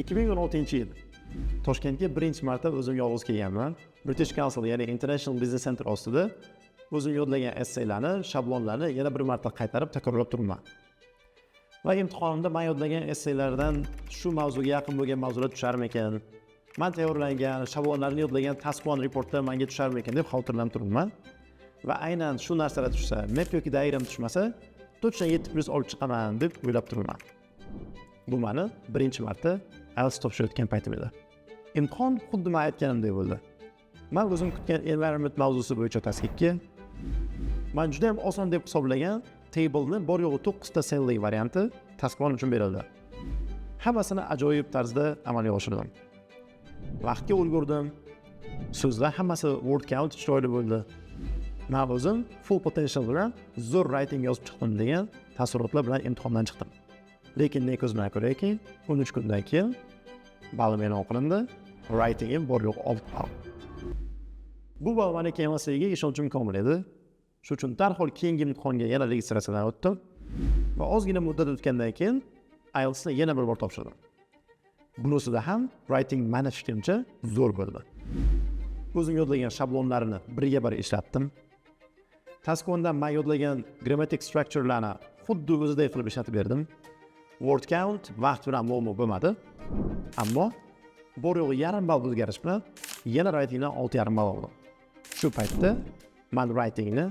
2016-yil Toshkentga birinchi marta o'zim yolg'iz kelganman. British Council, ya'ni International Business Center ostida o'zim yodlagan essaylarni, shablonlarni yana bir marta qaytarib takrorlab turibman. Va imtihonimda men yodlagan essaylardan shu mavzuga yaqin bo'lgan mavzular tusharmikan, men tayyorlangan shablonlarni yodlagan task one reportlar menga tusharmikan deb xavotirlanib turibman. Va aynan shu narsalar tushsa, map yoki dairam tushmasa, точно 7+ olib chiqaman deb o'ylab turibman. Bu meni birinchi marta IELTS topshirayotgan paytim edi. Imtihon xuddi men aytganimdek bo'ldi. Men o'zim kutgan environment mavzusi bo'yicha taskikka men juda ham oson deb hisoblagan table'ni bor yo'g'i 9 ta cellli varianti task one uchun berildi. Hammasini ajoyib tarzda amalga oshirdim. Vaqtga ulgurdim. So'zlar hammasi word count chiroyli bo'ldi. Men o'zim full potential bilan zo'r writing yozib chiqdim degan taassurotlar bilan imtihondan chiqdim. Lekin ne ko'zimga ko'rayki, 13 kundan keyin ballim e'lon qilindi, writingim bor yo'q 6 ball. Bu ball meni kelmasligiga ishonchim komil edi. Shuning uchun darhol keyingi imtihonga yana registratsiyadan o'tdim va ozgina muddat o'tgandan keyin IELTSni yana bir bor topshirdim. Bunisida ham writing meni fikrimcha zo'r bo'ldi. O'zim yodlagan shablonlarni birga bir ishlatdim. Task 1dan men yodlagan grammatic structurelarni xuddi o'zidek qilib ishlatib berdim. Word count vaqt bilan muammo bo'lmadi. Ammo bor yo'g'i yarim ball o'zgarish bilan yana writingdan 6,5 ball oldim. Shu paytda men writingni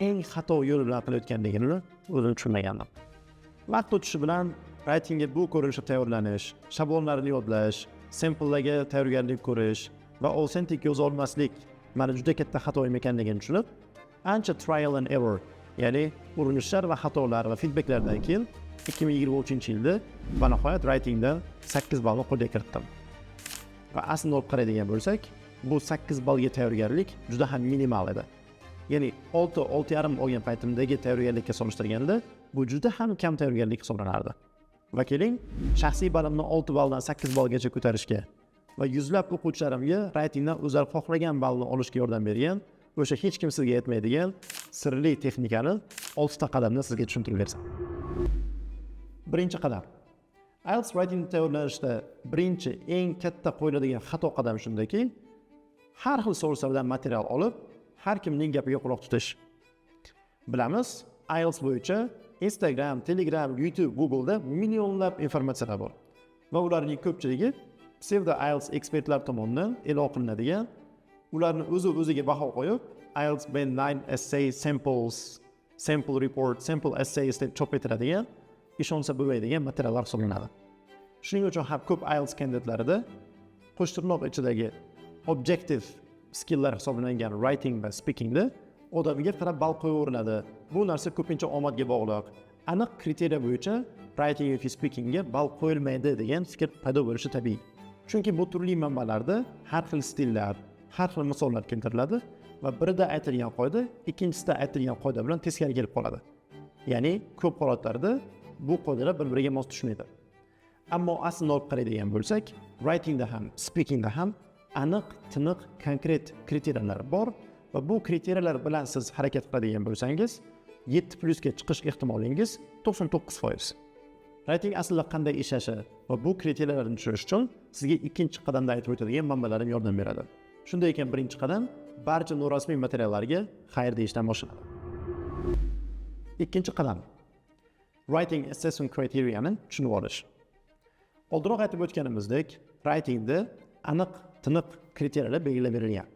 eng xato yo'l bilan qilayotganligimni o'zim tushunmagandim. Vaqt o'tishi bilan writingga bu ko'rinishda tayyorlanish, shablonlarni yodlash, samplelarga tayyorgarlik ko'rish va authentic yoza olmaslik meni juda katta xatoim ekanligini tushunib, ancha trial and error, ya'ni urinishlar va xatolar va feedbacklardan keyin 2023-yilda va nihoyat writingda 8 ballni qo'lga kiritdim. Va aslida olib qaraydigan bo'lsak, bu 8 ballga tayyorgarlik juda ham minimal edi. Ya'ni 6-6,5 olgan paytimdagi tayyorgarlikka solishtirganda bu juda ham kam tayyorgarlik hisoblanardi. Va keling, shaxsiy ballimni 6 balldan 8 ballgacha ko'tarishga va yuzlab o'quvchilarimga writingdan o'zlari xohlagan ballni olishga yordam bergan, o'sha hech kim sizga yetmaydigan sirli texnikani 6 ta qadamda sizga tushuntirib bersam. Birinchi qadam. IELTS writing tayyorlanishda birinchi eng katta qo'yiladigan xato qadam shundaki, har xil so'rovlardan material olib, har kimning gapiga quloq tutish. Bilamiz, IELTS bo'yicha Instagram, Telegram, YouTube, Google'da millionlab informatsiyalar bor. Va ularning ko'pchiligi pseudo IELTS ekspertlar tomonidan e'lon qilinadigan, ularni o'ziga baho qo'yib, IELTS Band 9 essay samples, sample report, sample essays deb chop etiladigan, ishonsa bo'lmaydigan materiallar hisoblanadi. Shuning uchun ham ko'p IELTS kandidatlarida qo'shtirnoq ichidagi objective skilllar hisoblangan writing va speakingda odamga qarab ball qo'yaveriladi. Bu narsa ko'pincha omadga bog'liq. Aniq kriteriya bo'yicha writing yoki speakingga ball qo'yilmaydi degan fikr paydo bo'lishi tabiiy. Chunki bu turli manbalarda har xil stillar, har xil misollar keltiriladi va birida aytilgan qoida ikkinchisida aytilgan qoida bilan teskari kelib qoladi. Ya'ni ko'p holatlarda bu qoidalar bir-biriga mos tushmaydi. Ammo aslida olib qaraydigan bo'lsak, writingda ham, speakingda ham aniq, tiniq, konkret kriteriyalar bor va bu kriteriyalar bilan siz harakat qiladigan bo'lsangiz, 7+ ga chiqish ehtimolingiz 99%. Writing aslida qanday ishlashi va bu kriteriyalarni tushunish uchun sizga ikkinchi qadamda aytib o'tadigan manbalarim yordam beradi. Shunday ekan, birinchi qadam barcha norasmiy materiallarga xayr deyishdan boshlanadi. Ikkinchi qadam writing assessment criteria'ni tushunib olish. Oldinroq aytib o'tganimizdek, writingda aniq, tiniq kriteriyalar belgilab berilgan.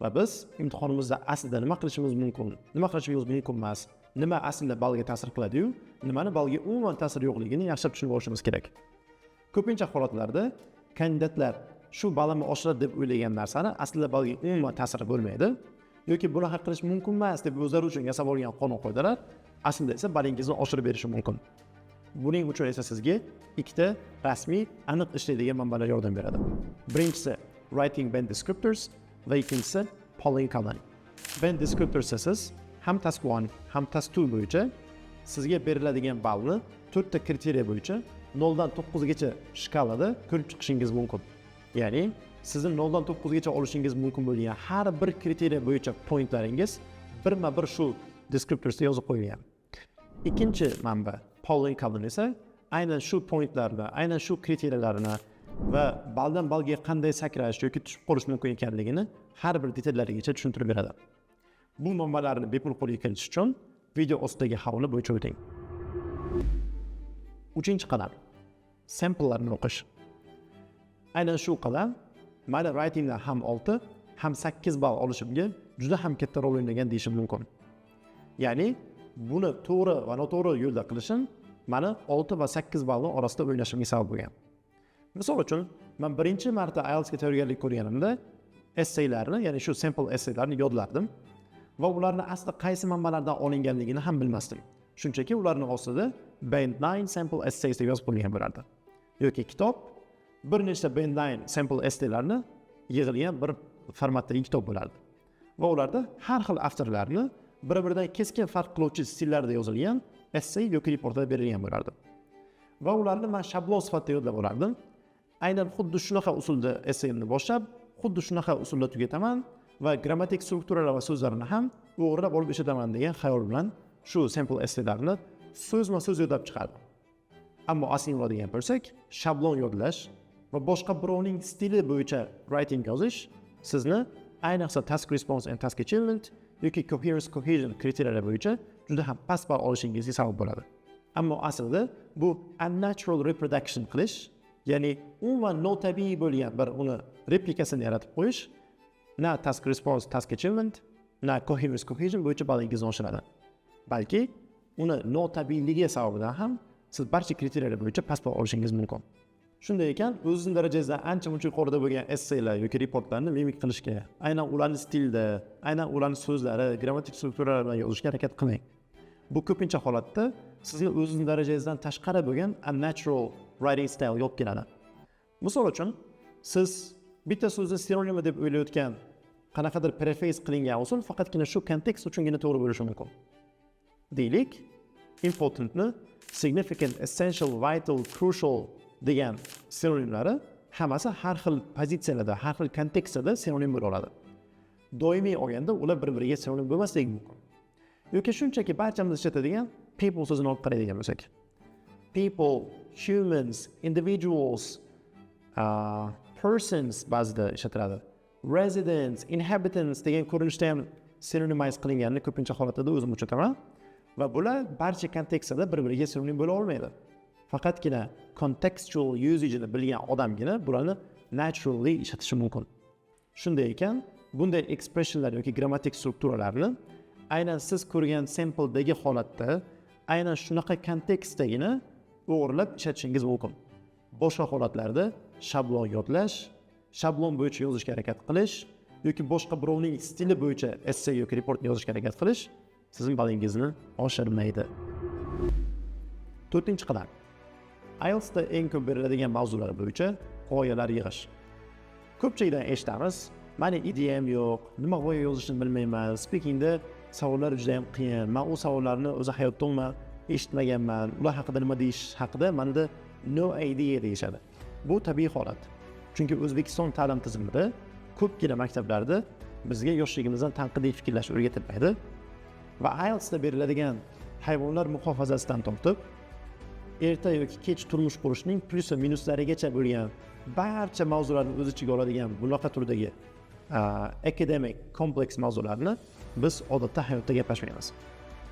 Va biz imtihonimizda aslida nima qilishimiz mumkin, nima qilishimiz mumkin emas, nima aslida ballga ta'sir qiladi-yu, nimani ballga umuman ta'sir yo'qligini yaxshilab tushunib olishimiz kerak. Ko'pincha holatlarda kandidatlar shu ballimni oshiradi deb o'ylagan narsani aslida ballga umuman ta'siri bo'lmaydi yoki buni hal qilish mumkin emas deb o'zlari uchun yasab olgan qonun qoidalar aslida esa ballingizni oshirib berishi mumkin. Buning uchun esa sizga ikkita rasmiy, aniq ishlaydigan manbalar yordam beradi. Birinchisi writing band descriptors va ikkinchisi Pauling Cullen. Band descriptors siz ham task 1 ham task 2 bo'yicha sizga beriladigan ballni 4 ta kriteriya bo'yicha 0 dan 9 gacha shkalada ko'rib chiqishingiz mumkin. Ya'ni sizning 0 dan 9 gacha olishingiz mumkin bo'lgan har bir kriteriya bo'yicha pointlaringiz birma-bir shu descriptorsda yozib qo'yilgan. Ikkinchi manba Pauling Cullen esa aynan shu pointlarni, aynan shu kriteriyalarni va baldan balga qanday sakrash yoki tushib qolish mumkin ekanligini har bir detallarigacha tushuntirib beradi. Bu manbalarni bepul qo'lga kiritish uchun video ostidagi havlu bo'yicha o'ting. 3-qadam. Samplelarni o'qish. Aynan shu qadam mani writingda ham 6, ham 8 ball olishimga juda ham katta rol o'ynagan deyishim mumkin. Ya'ni buni to'g'ri va noto'g'ri yo'lda qilishim mani 6 va 8 ballning orasida o'ynashimga sabab bo'lgan. Misol uchun, men birinchi marta IELTS ga tayyorgarlik ko'rganimda essaylarni, ya'ni shu sample essaylarni yodlardim va ularni asli qaysi manbalardan olinganligini ham bilmasdim. Shunchaki ularning ostida Band 9 sample essays deb yozib qo'yilgan bo'lardi. Yoki kitob bir nechta Band 9 sample essaylarni yig'ilgan bir formatdagi kitob bo'lardi. Va ularda har xil avtorlarni bir-biridan keskin farq qiluvchi stillarda yozilgan essay yoki reportlar berilgan bo'lardi. Va ularni men shablon sifatida yodlab olardim. Aynan xuddi shunaqa usulda essayimni boshlab, xuddi shunaqa usulda tugataman va grammatik strukturalar va so'zlarni ham o'g'irlab olib ishataman degan xayol bilan shu sample essaylarni so'zma-so'z yodlab chiqardim. Ammo aslini oladigan bo'lsak, shablon yodlash va boshqa birovning stili bo'yicha writing yozish sizni ayniqsa task response and task achievement yoki coherence cohesion kriteriyalar bo'yicha juda ham past ball olishingizga sabab bo'ladi. Ammo aslida bu unnatural reproduction qilish, ya'ni umuman notabiiy bo'lgan bir uni replikasini yaratib qo'yish, na task response, task achievement, na coherence cohesion bo'yicha ballingizni oshiradi. Balki uni notabiiyligi sababidan ham siz barcha kriteriyalar bo'yicha past ball olishingiz mumkin. Shunday ekan, o'zingizning darajangizdan ancha-muncha yuqorida bo'lgan essaylar yoki reportlarni mimik qilishga, aynan ularning stilida, aynan ularning so'zlari, grammatik strukturalari bilan yozishga harakat qiling. Bu ko'pincha holatda sizga o'zingizning darajangizdan tashqari bo'lgan unnatural writing style olib keladi. Misol uchun, siz bitta so'zni sinonimi deb o'ylayotgan qanaqadir preface qilingan usul faqatgina shu kontekst uchungina to'g'ri bo'lishi mumkin. Deylik, importantni significant, essential, vital, crucial degan sinonimlari hammasi har xil pozitsiyalarda, har xil kontekstda sinonim bo'la oladi. Doimiy olganda ular bir-biriga sinonim bo'lmasligi mumkin. Yoki shunchaki barchamiz ishlatadigan people so'zini olib qaraydigan bo'lsak. People, humans, individuals, persons ba'zida ishlatiladi. Residents, inhabitants degan ko'rinishda ham synonymize qilinganini ko'pincha holatlarda o'zim uchrataman. Va bular barcha kontekstda bir-biriga sinonim bo'la olmaydi. Faqatgina contextual usage'ini bilgan odamgina bularni naturally ishlatishi mumkin. Shunday ekan, bunday expressionlar yoki grammatik strukturalarni aynan siz ko'rgan sampledagi holatda, aynan shunaqa kontekstdagina o'g'irlab ishlatishingiz mumkin. Boshqa holatlarda shablon yodlash, shablon bo'yicha yozishga harakat qilish yoki boshqa birovning stili bo'yicha essay yoki report yozishga harakat qilish sizning ballingizni oshirmaydi. 4-qadam. IELTSda eng ko'p beriladigan mavzular bo'yicha g'oyalar yig'ish. Ko'pchilikdan eshitamiz, meni ideyam yo'q, nima g'oya yozishni bilmayman, speakingda savollar juda ham qiyin, men u savollarni o'zi hayotda eshitmaganman, ular haqida nima deyish haqida menda no idea deyishadi. Bu tabiiy holat. Chunki O'zbekiston ta'lim tizimida ko'pgina maktablarda bizga yoshligimizdan tanqidiy fikrlash o'rgatilmaydi va IELTSda beriladigan hayvonlar muhofazasidan tortib erta yoki kech turmush qurishning plyus va minuslarigacha bo'lgan barcha mavzularni o'z ichiga oladigan bunaqa turdagi akademik kompleks mavzularni biz odatda hayotda gaplashmaymiz.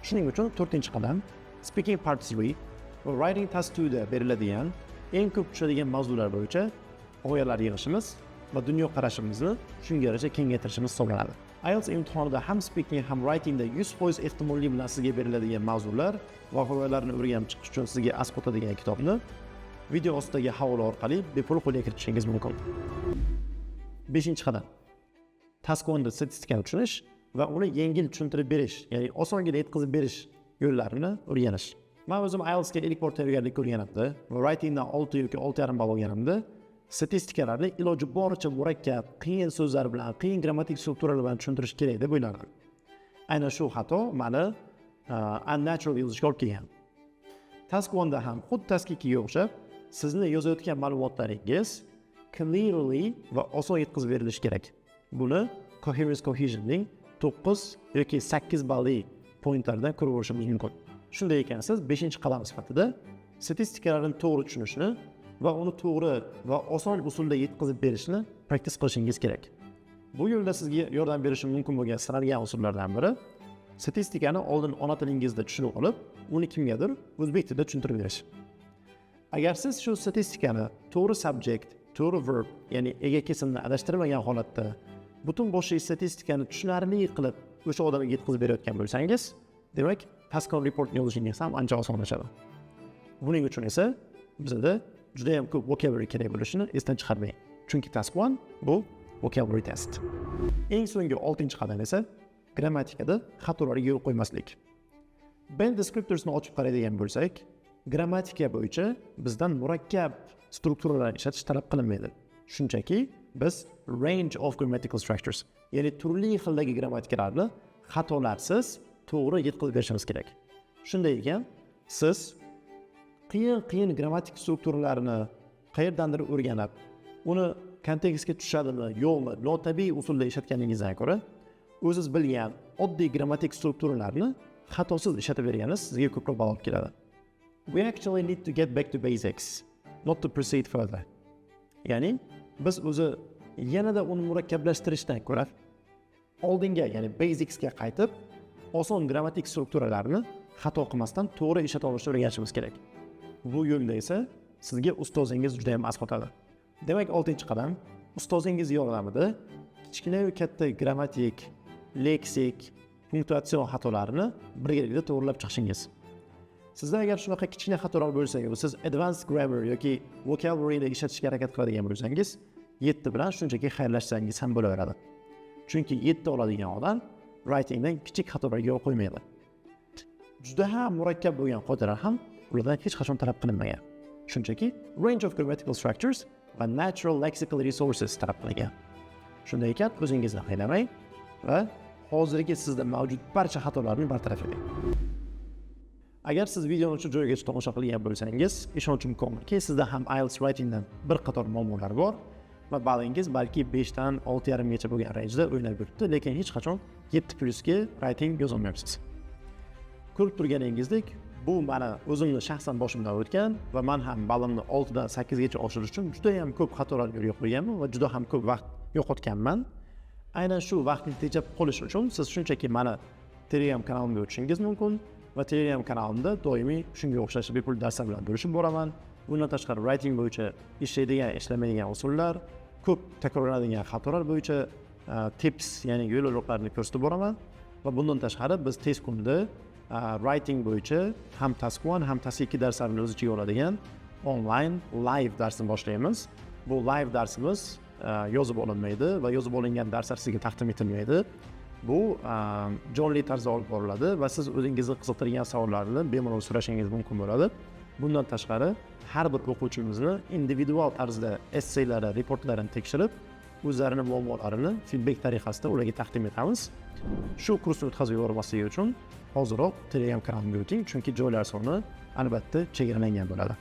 Shuning uchun 4-qadam speaking part 3 va writing task 2 da beriladigan eng ko'p tushadigan mavzular bo'yicha g'oyalar yig'ishimiz va dunyo qarashimizni shunga yarasha kengaytirishimiz hisoblanadi. IELTS imtihonida ham speaking ham writingda 100% ehtimolli bilan sizga beriladigan mavzular va g'oyalarni o'rganib chiqish uchun sizga asqota degan kitobni video ostidagi havola orqali bepul qo'lga kiritishingiz mumkin. 5-qadam. Task 1 da statistikani tushunish va uni yengil tushuntirib berish, ya'ni osongina yetkazib berish yo'llarini o'rganish. Men o'zim IELTS ga ilk bor tayyorgarlik ko'rganimda va writingdan 6 yoki 6,5 ball olganimda statistikalarni iloji boricha murakkab, qiyin so'zlar bilan, qiyin grammatik strukturalar bilan tushuntirish kerak deb o'ylardim. Aynan shu xato meni unnatural yozishga olib kelgan. Task 1 da ham xuddi task 2 ga o'xshab, sizni yozayotgan ma'lumotlaringiz clearly va oson yetkazib berilishi kerak. Buni coherence cohesionning 9 yoki 8 balli pointlardan ko'rib olishimiz mumkin. Shunday ekan, siz 5-qadam sifatida statistikalarni to'g'ri tushunishni va uni to'g'ri va oson usulda yetkazib berishni practice qilishingiz kerak. Bu yo'lda sizga yordam berishi mumkin bo'lgan sinalgan usullardan biri statistikani oldin ona tilingizda tushunib olib, uni kimgadir o'zbek tilida tushuntirib berish. Agar siz shu statistikani to'g'ri subject, to'g'ri verb, ya'ni ega kesimni adashtirmagan holatda butun boshli statistikani tushunarli qilib o'sha odamga yetkazib berayotgan bo'lsangiz, demak, task on reportni yozishingiz ham ancha osonlashadi. Buning uchun esa bizda juda ham ko'p vocabulary kerak bo'lishini esdan chiqarmang. Chunki task 1 bu vocabulary test. Eng so'nggi 6-qadam esa grammatikada xatolarga yo'l qo'ymaslik. Band descriptorsni ochib qaraydigan bo'lsak, grammatika bo'yicha bizdan murakkab strukturalarni ishlatish talab qilinmaydi. Shunchaki biz range of grammatical structures, ya'ni turli xildagi grammatikalarni xatolarsiz to'g'ri yetkazib berishimiz kerak. Shunday ekan, siz qiyin grammatik strukturalarni qayerdandir o'rganib, uni kontekstga tushadimi, yo'qmi, notabiiy usulda ishlatganingizdan ko'ra, o'zingiz bilgan oddiy grammatik strukturalarni xatosiz ishlatib berganingiz sizga ko'proq balo olib keladi. We actually need to get back to basics, not to proceed further. Ya'ni biz o'zi yanada uni murakkablashtirishdan ko'ra oldinga, ya'ni basicsga qaytib, oson grammatik strukturalarni xato qilmasdan to'g'ri ishlata olishni o'rganishimiz kerak. Bu yo'lda esa sizga ustozingiz juda ham asqotadi. Demak, 6-qadam ustozingiz yordamida kichkina va katta grammatik, leksik, punktuatsion xatolarini birgalikda to'g'rilab chiqishingiz. Sizda agar shunaqa kichkina xatolar bo'lsa, siz advanced grammar yoki vocabularyni ishlatishga harakat qiladigan bo'lsangiz, 7 bilan shunchaki xayrlashsangiz ham bo'laveradi. Chunki 7 oladigan odam writingdan kichik xatolarga yo'l qo'ymaydi. Juda ham murakkab bo'lgan qoidalar ham ulardan hech qachon talab qilinmagan. Shunchaki range of grammatical structures va natural lexical resources talab qilingan. Shunday ekan, o'zingizni qiynamang va hozirgi sizda mavjud barcha xatolarni bartaraf eting. Agar siz videoni shu joygacha tomosha qilgan bo'lsangiz, ishonchim komilki, sizda ham IELTS writingdan bir qator muammolar bor va balingiz balki 5 dan 6,5 gacha bo'lgan rangeda o'ynab yuribdi, lekin hech qachon 7+ ga writing yozolmayapsiz. Ko'rib turganingizdek, bu meni o'zimni shaxsan boshimdan o'tgan va men ham balimni 6 dan 8 gacha oshirish uchun juda ham ko'p xatolarga yo'l qo'yganman va juda ham ko'p vaqt yo'qotganman. Aynan shu vaqtni tejab qolish uchun siz shunchaki meni Telegram kanalimga o'tishingiz mumkin va Telegram kanalimda doimiy shunga o'xshash bepul darslar bilan bo'lishib boraman. Bundan tashqari writing bo'yicha ishlaydigan, ishlamaydigan usullar, ko'p takrorlanadigan xatolar bo'yicha tips, ya'ni yo'l yo'riqlarni ko'rsatib boraman va bundan tashqari biz tez kunda writing bo'yicha ham task 1 ham task 2 darslarini o'z ichiga oladigan online live darsni boshlaymiz. Bu live darsimiz yozib olinmaydi va yozib olingan darslar sizga taqdim etilmaydi. Bu jonli tarzda olib boriladi va siz o'zingizni qiziqtirgan savollarni bemalol so'rashingiz mumkin bo'ladi. Bundan tashqari har bir o'quvchimizni individual tarzda esseylari, reportlarini tekshirib, o'zlarining muammolarini feedback tariqasida ularga taqdim etamiz. Shu kursni o'tkazib yubormasligi uchun hoziroq Telegram kanalimga o'ting, chunki joylar soni albatta chegaralangan bo'ladi.